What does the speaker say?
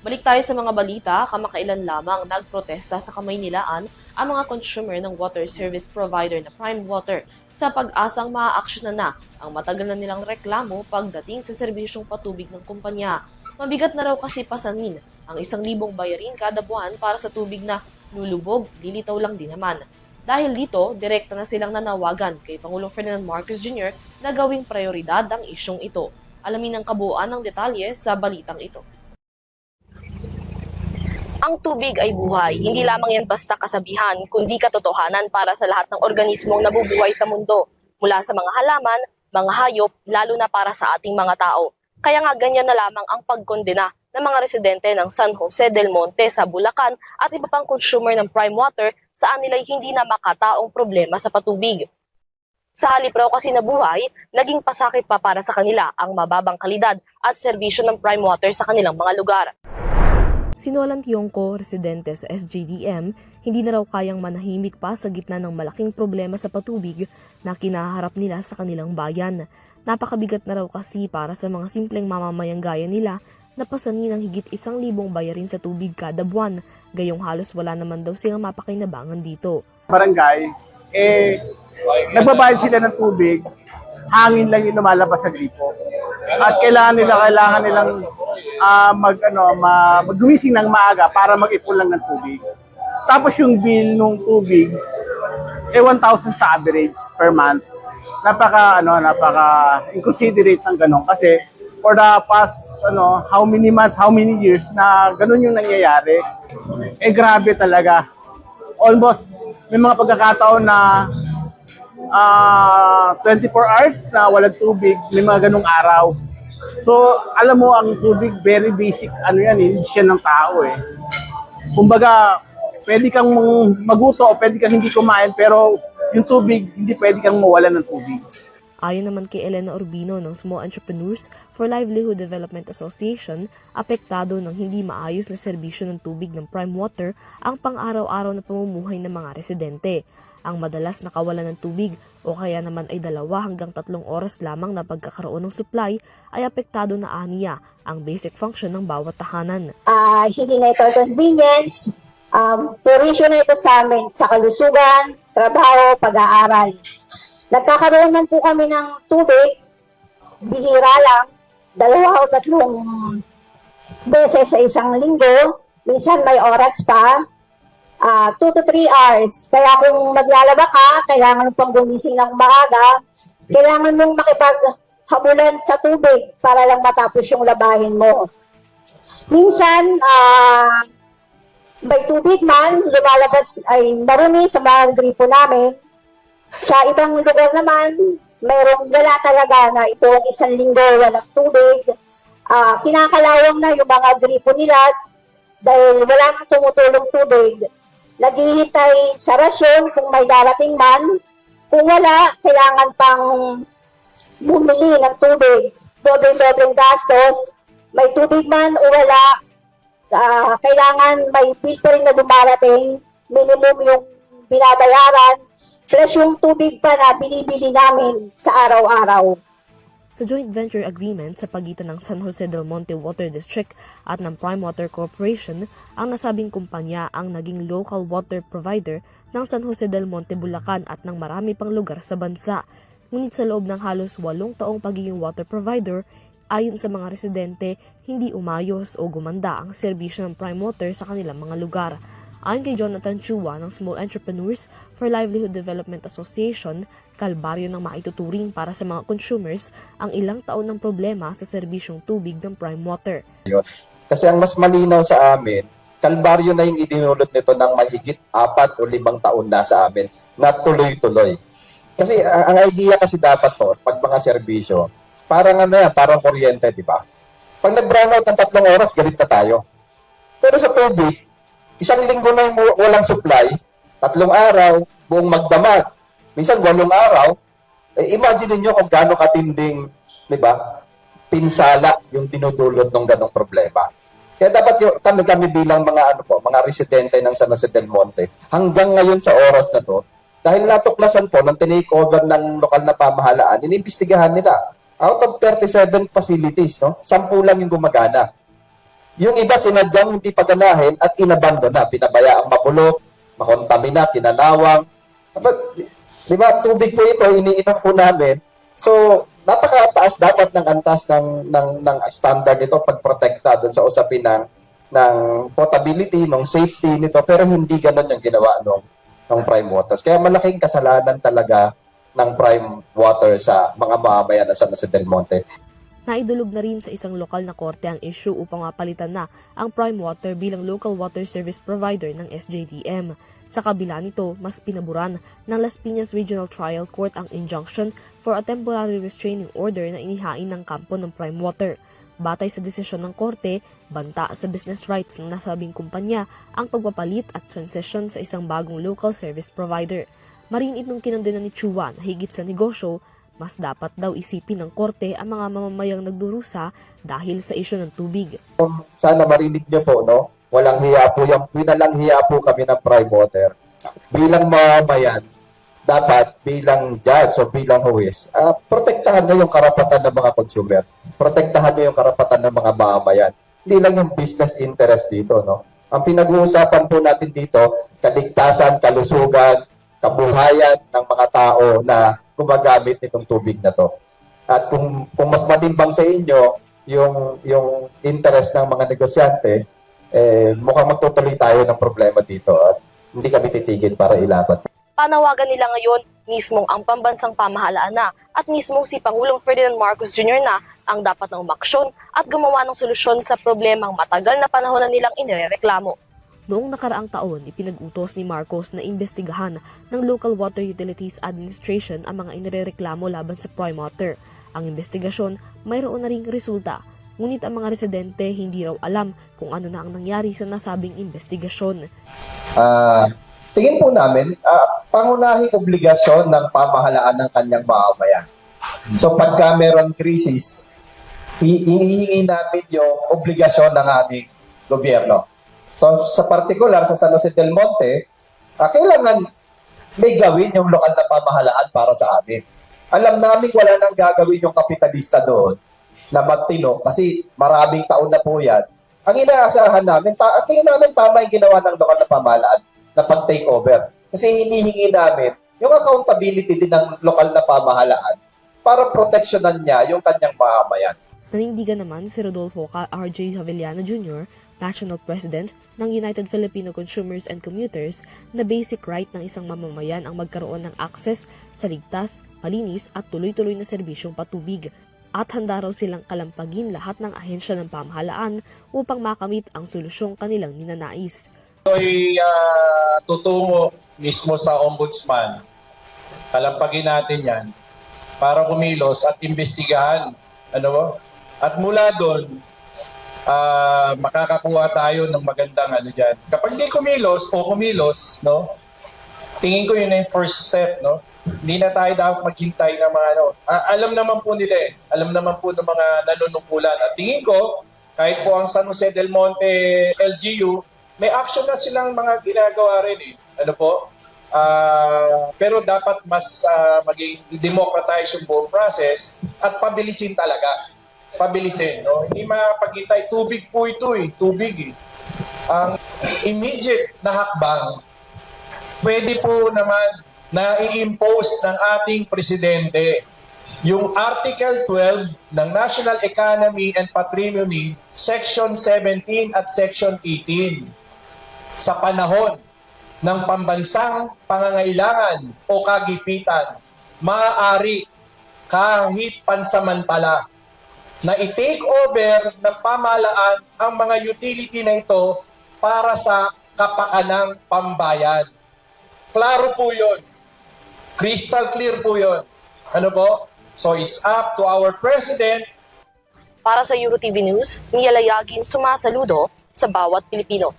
Balik tayo sa mga balita, kamakailan lamang nagprotesta sa Kamaynilaan ang mga consumer ng water service provider na Prime Water sa pag-asang maaaksyonan na ang matagal na nilang reklamo pagdating sa serbisyong patubig ng kumpanya. Mabigat na raw kasi pasanin ang 1,000 bayarin kada buwan para sa tubig na lulubog, lilitaw lang din naman. Dahil dito, direkta na silang nanawagan kay Pangulong Ferdinand Marcos Jr. na gawing prioridad ang isyong ito. Alamin ang kabuuan ng detalye sa balitang ito. Ang tubig ay buhay. Hindi lamang yan basta kasabihan, kundi katotohanan para sa lahat ng organismong nabubuhay sa mundo. Mula sa mga halaman, mga hayop, lalo na para sa ating mga tao. Kaya nga ganyan na lamang ang pagkondena ng mga residente ng San Jose del Monte sa Bulacan at iba pang consumer ng Prime Water saan nila'y hindi na makataong problema sa patubig. Sa halip raw kasi na buhay, naging pasakit pa para sa kanila ang mababang kalidad at serbisyo ng Prime Water sa kanilang mga lugar. Si Nolan Tiongco, residente sa SJDM, hindi na raw kayang manahimik pa sa gitna ng malaking problema sa patubig na kinaharap nila sa kanilang bayan. Napakabigat na raw kasi para sa mga simpleng mamamayang gaya nila na pasanin ng higit 1,000 bayarin sa tubig kada buwan, gayong halos wala naman daw silang mapakinabangan dito. Barangay, nagbabayad sila ng tubig, hangin lang yung lumalabas sa gripo. At kailangan nilang maggumising ng maaga para mag-ipon lang ng tubig. Tapos yung bill ng tubig 1,000 sa average per month. Napaka inconsiderate ng ganun kasi for the past how many months, how many years na ganun yung nangyayari. Grabe talaga. Almost may mga pagkakataon na 24 hours na walang tubig, may mga ganung araw. So, alam mo, ang tubig, very basic, needs siya ng tao eh. Kumbaga, pwede kang maguto o pwede kang hindi kumain, pero yung tubig, hindi pwede kang mawalan ng tubig. Ayon naman kay Elena Urbino ng Small Entrepreneurs for Livelihood Development Association, apektado ng hindi maayos na serbisyo ng tubig ng Prime Water ang pang-araw-araw na pamumuhay ng mga residente. Ang madalas na kawalan ng tubig o kaya naman ay 2 hanggang 3 oras lamang na pagkakaroon ng supply ay apektado na aniya ang basic function ng bawat tahanan. Hindi na ito convenience, provision na ito sa amin sa kalusugan, trabaho, pag-aaral. Nagkakaroon man po kami ng tubig, bihira lang, 2 o 3 beses sa isang linggo, minsan may oras pa, 2 to 3 hours. Kaya kung maglalaba ka, kailangan pang gumising ng maaga, kailangan mong makipaghabulan sa tubig para lang matapos yung labahin mo. Minsan, may tubig man, lumalabas ay marumi sa mga gripo namin. Sa ibang lugar naman, mayroong wala talaga na itong 1 linggo walang tubig. Kinakalawang na yung mga gripo nila dahil wala nang tumutulong tubig. Naghihintay sa rasyon kung may darating man. Kung wala, kailangan pang bumili ng tubig. Dobleng-dobleng gastos. May tubig man o wala, kailangan may bill pa rin na dumarating. Minimum yung binabayaran. Plus yung tubig pa na binibili namin sa araw-araw. Sa joint venture agreement sa pagitan ng San Jose del Monte Water District at ng Prime Water Corporation, ang nasabing kumpanya ang naging local water provider ng San Jose del Monte, Bulacan at ng marami pang lugar sa bansa. Ngunit sa loob ng halos 8 taong pagiging water provider, ayon sa mga residente, hindi umayos o gumanda ang serbisyo ng Prime Water sa kanilang mga lugar. Ayon kay Jonathan Chua ng Small Entrepreneurs for Livelihood Development Association, kalbaryo ng maituturing para sa mga consumers ang ilang taon ng problema sa serbisyong tubig ng Prime Water. Kasi ang mas malinaw sa amin, kalbaryo na yung idinulot nito ng mahigit 4 o 5 taon na sa amin na tuloy-tuloy. Kasi ang idea kasi dapat po, pag mga serbisyo, parang parang kuryente, di ba? Pag nag-brownout ng 3 oras, galit na tayo. Pero sa tubig, 1 linggo na yung walang supply, 3 araw, buong magdamag, minsan 8 araw, imagine niyo kung gaano katinding, di ba, pinsala yung dinudulot ng ganong problema. Kaya dapat kami bilang mga residente ng San Jose del Monte, hanggang ngayon sa oras na to, dahil natuklasan po ng tinake-over ng lokal na pamahalaan, inimbestigahan nila. Out of 37 facilities, 10 lang yung gumagana. Yung iba sinadyang hindi paganahin at inabandona, pinabayaang mabulok, makontamina, kinanawang. Di ba, tubig po ito, iniinom po namin. So, napakataas dapat ng antas ng standard nito pagprotekta doon sa usapin ng potability, ng safety nito, pero hindi ganun yung ginawa ng Prime Waters. Kaya malaking kasalanan talaga ng Prime Water sa mga mamamayan ng San Jose del Monte. Naidulog na rin sa isang lokal na korte ang issue upang mapalitan na ang Prime Water bilang local water service provider ng SJDM. Sa kabila nito, mas pinaburan ng Las Piñas Regional Trial Court ang injunction for a temporary restraining order na inihain ng kampo ng Prime Water. Batay sa desisyon ng korte, banta sa business rights ng nasabing kumpanya ang pagpapalit at transition sa isang bagong local service provider. Marin itong kinondena ni Chua na higit sa negosyo, mas dapat daw isipin ng korte ang mga mamamayang nagdurusa dahil sa isyu ng tubig. Sana marinig niyo po, no? Walang hiya po yan. Winalang hiya po kami ng Prime Water. Bilang mamamayan, dapat bilang judge o bilang huwis, protektahan nyo yung karapatan ng mga consumer. Protektahan nyo yung karapatan ng mga mamamayan. Hindi lang yung business interest dito, no? Ang pinag-uusapan po natin dito, kaligtasan, kalusugan, kabuhayan ng mga tao na gumagamit nitong tubig na to. At kung mas matimbang sa inyo yung interest ng mga negosyante, mukhang magtutuloy tayo ng problema dito at hindi kami titigil para ilaban. Panawagan nila ngayon mismong ang pambansang pamahalaan na at mismong si Pangulong Ferdinand Marcos Jr. na ang dapat na umaksyon at gumawa ng solusyon sa problemang matagal na panahon na nilang inireklamo. Noong nakaraang taon, ipinag-utos ni Marcos na imbestigahan ng Local Water Utilities Administration ang mga inireklamo laban sa Prime Water. Ang investigasyon, mayroon na ring resulta, ngunit ang mga residente hindi raw alam kung ano na ang nangyari sa nasabing investigasyon. Tingin po namin, pangunahing obligasyon ng pamahalaan ng kanyang mamamayan. So pagka meron krisis, hinihingi namin yung obligasyon ng aming gobyerno. So sa partikular sa San Jose del Monte, kailangan may gawin yung lokal na pamahalaan para sa amin. Alam namin wala nang gagawin yung kapitalista doon na magtino kasi maraming taon na po yan. Ang inaasahan namin, tingin namin tama yung ginawa ng lokal na pamahalaan na pag-take over. Kasi hinihingi namin yung accountability din ng lokal na pamahalaan para proteksyonan niya yung kanyang mamamayan. Nanindigan naman si Rodolfo R.J. Javellana Jr., National President ng United Filipino Consumers and Commuters, na basic right ng isang mamamayan ang magkaroon ng access sa ligtas, malinis at tuloy-tuloy na serbisyong patubig. At handa raw silang kalampagin lahat ng ahensya ng pamahalaan upang makamit ang solusyong kanilang ninanais. Ito'y tutungo mismo sa ombudsman. Kalampagin natin yan para kumilos at imbestigahan. At mula doon, makakakuha tayo ng magandang dyan. Kapag di kumilos, no? Tingin ko yun na yung first step, no? Hindi na tayo dapat maghintay ng mga alam naman po nila Alam naman po ng mga nanunungkulan. At tingin ko, kahit po ang San Jose del Monte LGU, may action na silang mga ginagawa rin pero dapat mas maging democratize yung buong process at pabilisin talaga. Pabilisin, no? Hindi makapagintay. Tubig po ito Tubig Ang immediate na hakbang, pwede po naman na i-impose ng ating presidente yung Article 12 ng National Economy and Patrimony, Section 17 at Section 18. Sa panahon ng pambansang pangangailangan o kagipitan, maaari kahit pansamantala na i-take over ng pamahalaan ang mga utility na ito para sa kapakanang pambayan. Klaro po yun. Crystal clear po yun. So it's up to our President. Para sa EuroTV News, Mia Layagin, sumasaludo sa bawat Pilipino.